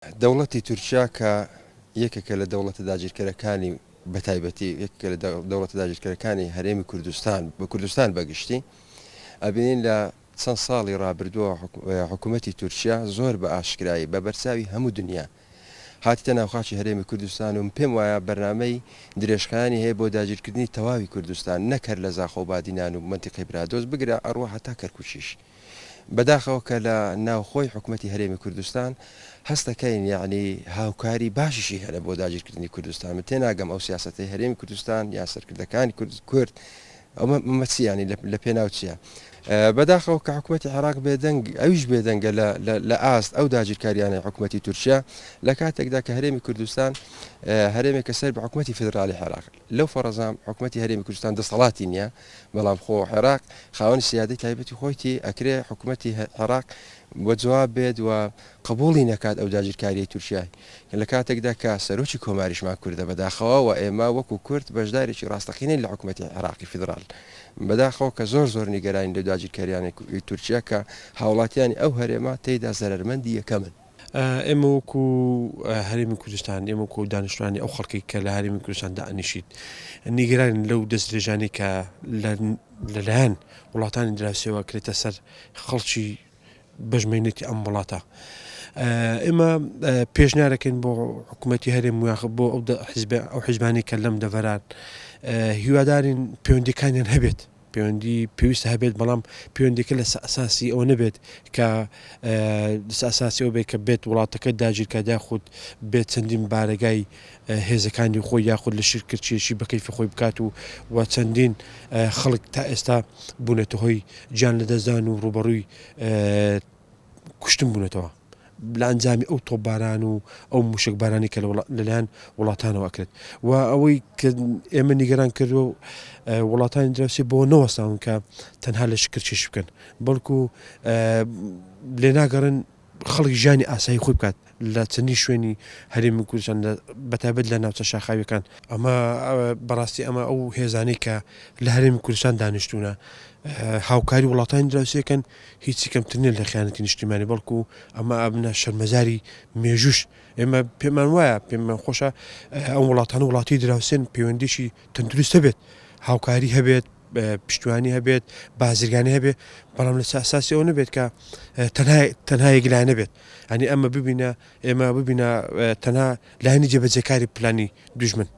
دەوڵەتی تورکیا کە یەکێکە لە دەوڵەتە داگیرکەرەکانی بەتایبەتی یەکێکە لە دەوڵەتە داگیرکەرەکانی هەرێمی کوردستان بە کوردستان بەگشتی ئەبینین لە چەند ساڵی ڕابردووە حکوومەتی تورکیا زۆر بە ئاشکرایی بە بەرچاوی هەموو دنیا هاتیتە ناوخاچی هەرێمی کوردستان و پێم وایە بەرنامەی درێژخانی هەیە بۆ داگیرکردنی تەواوی کوردستان نەکرد لە زاخۆبادینان و منتیقی برادۆز بگرە ئەڕوە هەتا کەرکوچیش بەداخەوە کە لە ناوخۆی حکوومەتی هەرێمی کوردستان هەستەکەین یعنی هاوکاری باشیشی هەیە بۆ داگیرکردنی کوردستان من تێناگەم ئەو سیاسەتی هەرێمی کوردستان یا سەرکردەکانی کورد ئەمە مەچیانی لە پێناو چییە بەداخەوە کە حکوومەتی عراق بێدەنگ ئەویش بێدەنگە لە ئاست ئەو داگیرکاریانە حکوومەتی تورکیا لە کاتێکدا کە هەرێمی کوردستان هەرێمێکە سەر بە حکوومەتی فدرالی عێراق لەو فەرەزام حکوومەتی هەرێمی کوردستان دەسەڵاتی نییە بەڵام خۆ عێراق خاوەنی سیادەی تایبەتی خۆیتی ئەکرێ حکوومەتی عێراق بە جواب بێت و قبولی نەکات ئەو داگیرکاریی تورکیای لە کاتێکدا کە سەرۆکی کۆماریشمان کوردە بەداخەوە و ئێمە وەکو کورد بەشدارێکی ڕاستەقینەی لە حکوومەتی عێراقی فدرال بەداخەوە کە زۆر نیگەرانی لە داگیرکاریانی تورکیا کە هاوڵاتیانی ئەو هەرێمە تێیدا زەرمەندی یەکەمن ئێمە وەکو هەرێمی کوردستان ئێمە وەکو دانیشتوانی ئەو خەڵکی کە لە هەرێمی کوردستاندا ئەنیشیت نیگەران لەو دەستدرێژانی کە لەلایەن وڵاتانی دراوسێەوە کرێتە سەر خەڵکی بەژمێنێتی ئەم وڵاتە ئێمە پێشنیارەکەین بۆ حکوومەتی هەرێم بۆ ئەو حیزبانی کە لەم دەڤەران هیوادارین پەیوەندیەکانیان هەبێت پەیوەندی پێویستە هەبێت بەڵام پەیوەندێکە لە ئاساسی ئەوە نەبێت کە ئاساسی ئەو بێت کە بێت وڵاتەکە داگیرکە خۆت بێت چەندین بارگای هێزەکانی خۆی یاخود لە شرکردچێشی بەکەیفی خۆی بکات و چەندین خەڵک تا ئێستا بوونێتە هۆی گیان لەدەستدان و ڕوبەڕووی کوشتن بوونێتەوە لە ئەنجامی ئەو تۆپباران و ئەو موشک بارانی کە لەلایەن وڵاتانەوە ئەکرێت و ئەوەی کە ئێمە نیگەران کردووە وڵاتانی دراوسێ بۆ نەوەستاون کە تەنها لە شکرچێش بکەن بەڵکو لێ ناگەڕن خەڵکی ژیانی ئاسایی خۆی بکات لە چەندی شوێنی هەرێمی کوردستان بەتایبەت لە ناوچە شاخاویەکان ئەمە بەڕاستی ئەمە ئەو هێزانەی کە لە هەرێمی کوردستان دانیشتوونە هاوکاری وڵاتانی دراوسێکن هیچی کەمترین لە خیانەتی نیشتیمانی بەڵکو ئەمە ئەبنە شەرمەزاری مێژوش ئێمە پێمان وایە پێمان خۆشە ئەو وڵاتانە وڵاتی دراوسێن پەیوەندیشی تەندروست هەبێت هاوکاری هەبێت پشتیوانی هەبێت بازرگانی هەبێت بەڵام لە ئاساسی ئەو نەبێت کە تەنها یەکلایەن نەبێت ئەنی ئەمە ببینە ئێمە ببینە تەنها لایەنی جێبەجێکاری پلانی دوژمن